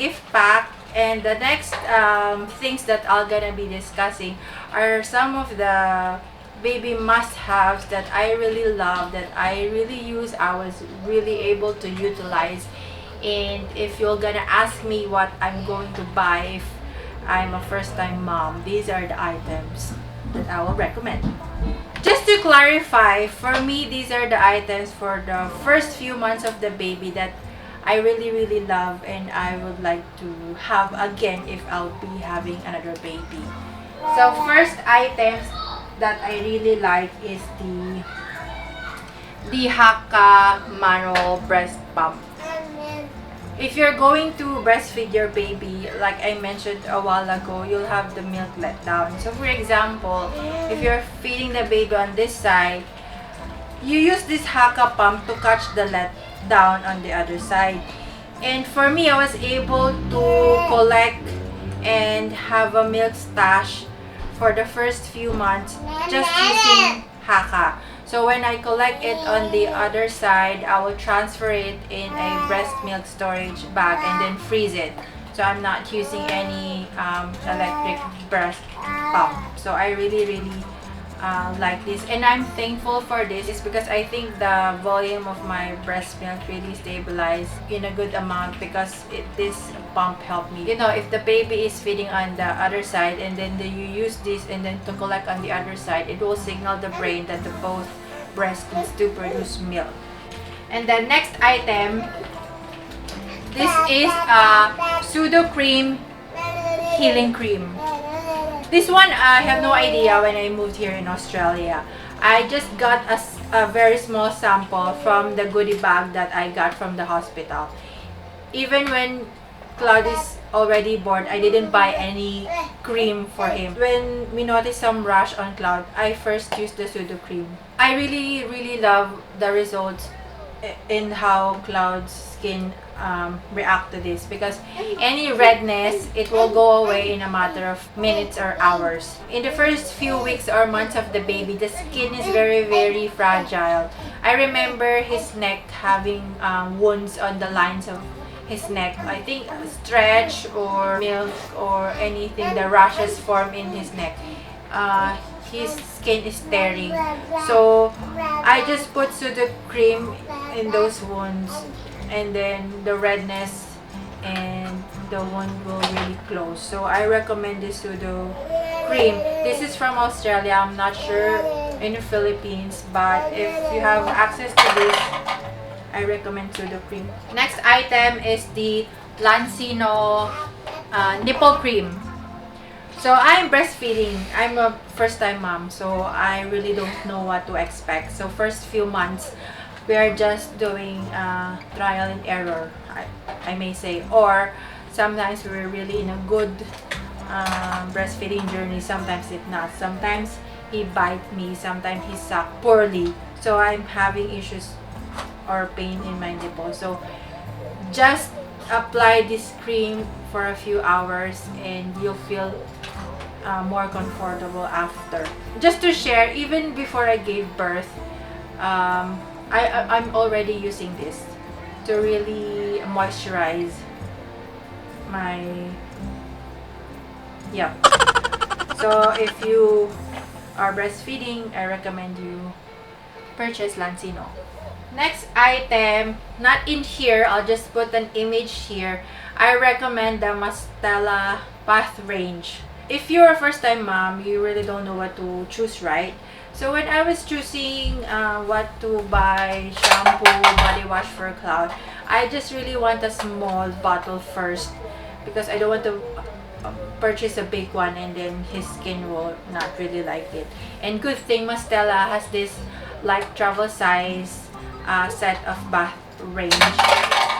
gift pack. And the next things that I'm gonna be discussing are some of the baby must-haves that I really love, that I really use, I was really able to utilize. And if you're gonna ask me what I'm going to buy if I'm a first-time mom, these are the items that I will recommend. Just to clarify, for me, these are the items for the first few months of the baby that I really love and I would like to have again if I'll be having another baby. So first items that I really like is the Haka manual breast pump. If you're going to breastfeed your baby, like I mentioned a while ago, you'll have the milk let down. So for example, if you're feeding the baby on this side, you use this Haka pump to catch the let down on the other side. And for me, I was able to collect and have a milk stash for the first few months just using Haka. So when I collect it on the other side, I will transfer it in a breast milk storage bag and then freeze it. So I'm not using any electric breast pump. So I really like this, and I'm thankful for this is because I think the volume of my breast milk really stabilized in a good amount because this pump helped me. You know, if the baby is feeding on the other side and then you use this and then to collect on the other side, it will signal the brain that the both breasts needs to produce milk. And the next item, this is a Sudocrem healing cream. This one, I have no idea when I moved here in Australia. I just got a very small sample from the goodie bag that I got from the hospital. Even when Cloud is already born, I didn't buy any cream for him. When we noticed some rash on Cloud, I first used the Sudocrem. I really love the results in how Cloud's skin react to this, because any redness, it will go away in a matter of minutes or hours. In the first few weeks or months of the baby, the skin is very fragile. I remember his neck having wounds on the lines of his neck. I think stretch or milk or anything, the rashes form in his neck. His skin is tearing. So I just put Sudocrem in those wounds, and then the redness and the wound will really close. So I recommend this Sudocrem. This is from Australia. I'm not sure in the Philippines, but if you have access to this, I recommend Sudocrem. Next item is the Lancino nipple cream. So I'm breastfeeding. I'm a first-time mom, so I really don't know what to expect. So first few months, we are just doing trial and error, I may say. Or sometimes we're really in a good breastfeeding journey. Sometimes it's not. Sometimes he bites me. Sometimes he sucks poorly. So I'm having issues or pain in my nipple. So just apply this cream for a few hours and you'll feel more comfortable after. Just to share, even before I gave birth, I'm already using this to really moisturize my So if you are breastfeeding, I recommend you purchase Lancino. Next item, not in here, I'll just put an image here. I recommend the Mastella Path Range. If you're a first-time mom, you really don't know what to choose, right? So when I was choosing what to buy, shampoo, body wash for Cloud, I just really want a small bottle first because I don't want to purchase a big one and then his skin will not really like it. And good thing Mastella has this like travel size set of bath range,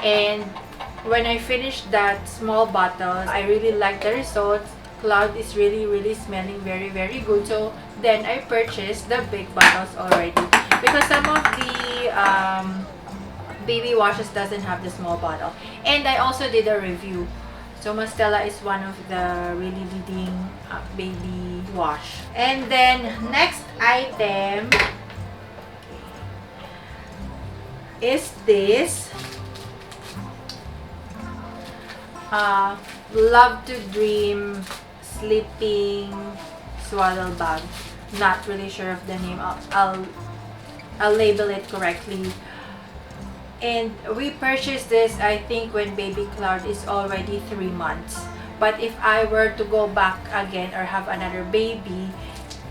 and when I finished that small bottle, I really like the results. Cloud is really smelling very good. So then I purchased the big bottles already because some of the baby washes doesn't have the small bottle. And I also did a review. So Mastella is one of the really leading baby wash. And then next item is this uh, Love to Dream Sleeping Swaddle Bag. Not really sure of the name. I'll label it correctly. And we purchased this, I think, when baby Cloud is already 3 months. But if I were to go back again or have another baby,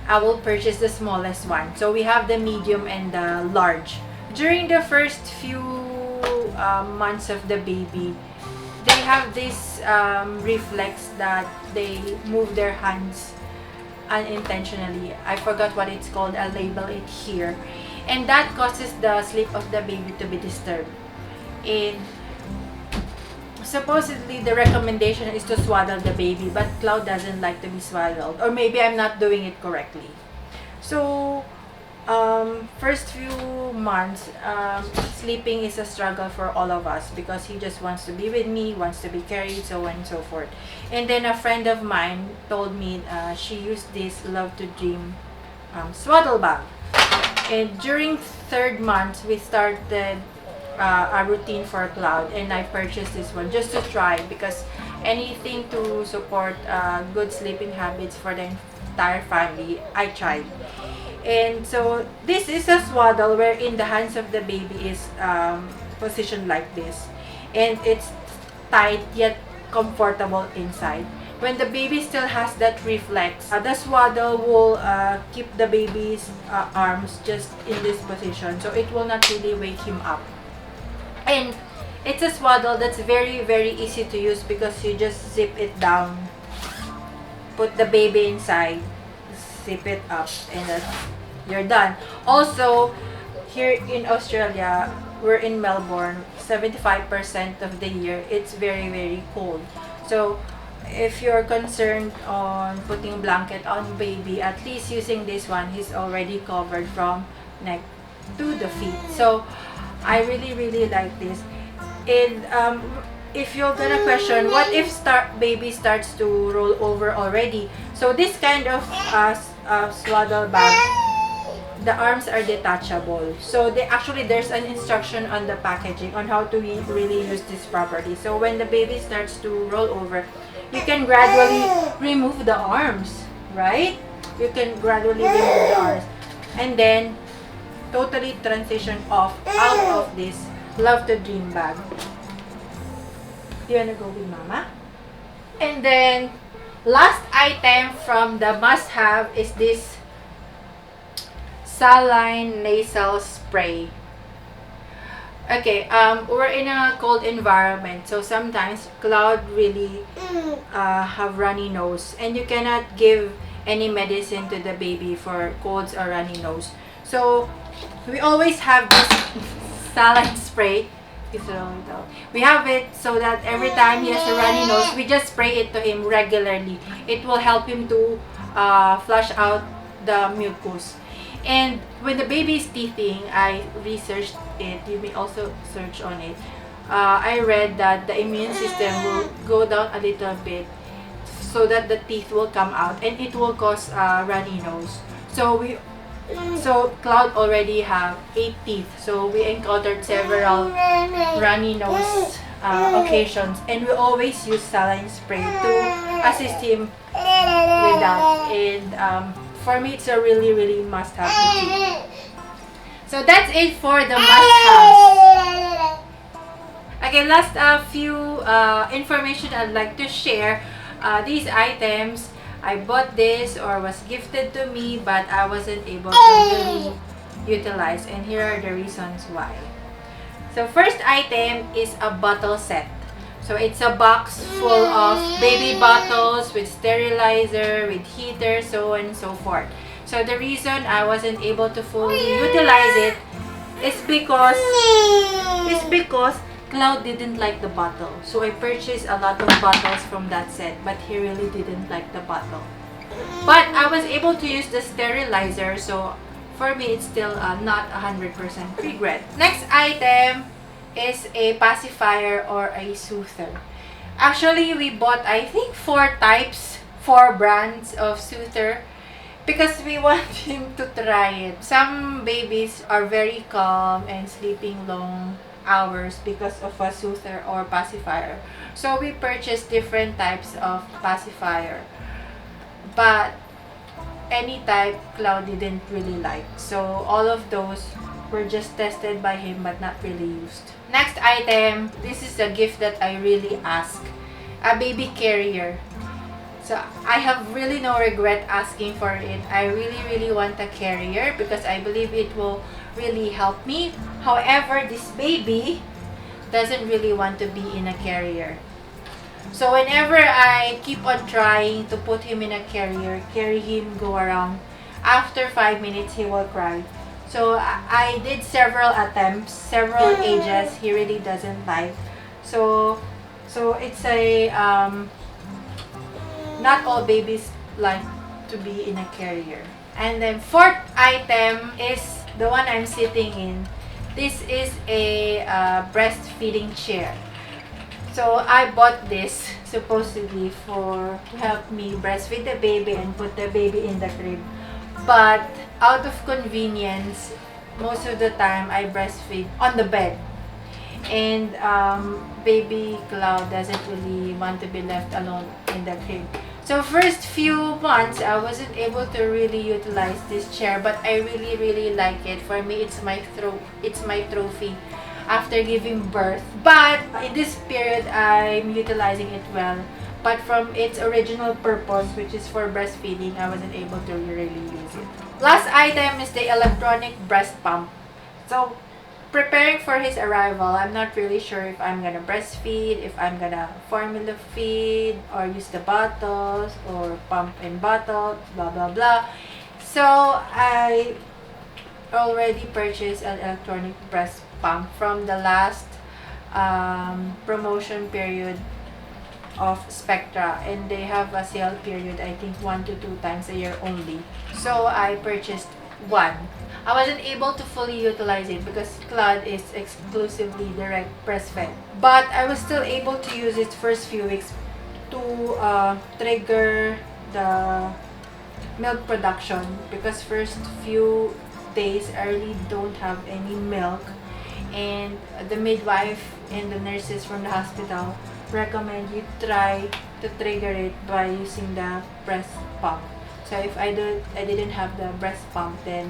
I will purchase the smallest one. So we have the medium and the large. During the first few months of the baby, they have this reflex that they move their hands unintentionally. I forgot what it's called. I'll label it here. And that causes the sleep of the baby to be disturbed. And supposedly the recommendation is to swaddle the baby, but Cloud doesn't like to be swaddled. Or maybe I'm not doing it correctly. So, first few months, sleeping is a struggle for all of us because he just wants to be with me, wants to be carried, so on and so forth. And then a friend of mine told me she used this Love to Dream swaddle bag. And during 3rd month, we started a routine for Cloud, and I purchased this one just to try because anything to support good sleeping habits for the entire family, I tried. And so this is a swaddle wherein the hands of the baby is positioned like this, and it's tight yet comfortable inside. When the baby still has that reflex, the swaddle will keep the baby's arms just in this position, so it will not really wake him up. And it's a swaddle that's very, very easy to use because you just zip it down, put the baby inside, zip it up, and you're done. Also, here in Australia, we're in Melbourne, 75% of the year, it's very, very cold. So, if you're concerned on putting blanket on baby, at least using this one, he's already covered from neck to the feet. So I really, really like this. And if you're gonna question, what if baby starts to roll over already? So this kind of swaddle bag, the arms are detachable. So there's an instruction on the packaging on how to really use this properly. So when the baby starts to roll over, you can gradually remove the arms, right? You can gradually remove the arms. And then, totally transition out of this Love to Dream bag. You wanna go with mama? And then, last item from the must-have is this saline nasal spray. Okay, we're in a cold environment, so sometimes Cloud really have runny nose, and you cannot give any medicine to the baby for colds or runny nose. So we always have this saline spray. We have it so that every time he has a runny nose, we just spray it to him regularly. It will help him to flush out the mucus. And when the baby is teething, I researched it. You may also search on it. I read that the immune system will go down a little bit so that the teeth will come out and it will cause runny nose. So Cloud already have 8 teeth. So we encountered several runny nose occasions, and we always use saline spray to assist him with that. And for me, it's a really, really must-have to keep. So that's it for the must-haves. Okay, last few information I'd like to share. These items, I bought this or was gifted to me, but I wasn't able to really utilize. And here are the reasons why. So first item is a bottle set. So it's a box full of baby bottles with sterilizer, with heater, so on and so forth. So the reason I wasn't able to fully utilize it is because Cloud didn't like the bottle. So I purchased a lot of bottles from that set, but he really didn't like the bottle. But I was able to use the sterilizer, so for me it's still not 100% regret. Next item is a pacifier or a soother. Actually, we bought, I think, 4 brands of soother because we want him to try it. Some babies are very calm and sleeping long hours because of a soother or pacifier. So we purchased different types of pacifier, but any type Cloud didn't really like. So all of those were just tested by him but not really used. Next item, this is a gift that I really asked. A baby carrier. So I have really no regret asking for it. I really want a carrier because I believe it will really help me. However, this baby doesn't really want to be in a carrier. So whenever I keep on trying to put him in a carrier, carry him, go around, after 5 minutes he will cry. So I did several attempts, several ages, he really doesn't like. So it's a not all babies like to be in a carrier. And then fourth item is the one I'm sitting in. This is a breastfeeding chair. So I bought this supposedly to help me breastfeed the baby and put the baby in the crib. But out of convenience, most of the time I breastfeed on the bed. And baby Cloud doesn't really want to be left alone in the crib. So first few months, I wasn't able to really utilize this chair, but I really like it. For me, it's my trophy after giving birth. But in this period, I'm utilizing it well. But from its original purpose, which is for breastfeeding, I wasn't able to really use it. Last item is the electronic breast pump. So preparing for his arrival, I'm not really sure if I'm gonna breastfeed, if I'm gonna formula feed, or use the bottles, or pump and bottle, blah blah blah. So I already purchased an electronic breast pump from the last promotion period of Spectra, and they have a sale period, I think 1 to 2 times a year only. So I purchased one. I wasn't able to fully utilize it because Cloud is exclusively direct breastfed. But I was still able to use it first few weeks to trigger the milk production, because first few days I really don't have any milk, and the midwife and the nurses from the hospital recommend you try to trigger it by using the breast pump. So if I didn't have the breast pump, then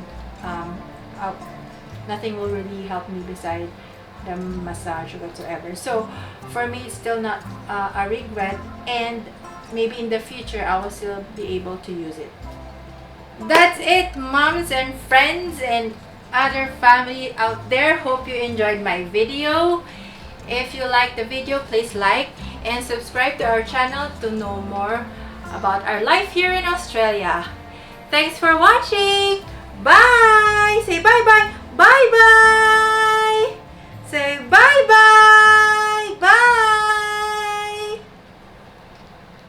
nothing will really help me beside the massage or whatsoever. So for me, it's still not a regret, and maybe in the future I will still be able to use it. That's it, moms and friends and other family out there. Hope you enjoyed my video. If you like the video, please like and subscribe to our channel to know more about our life here in Australia. Thanks for watching. Bye!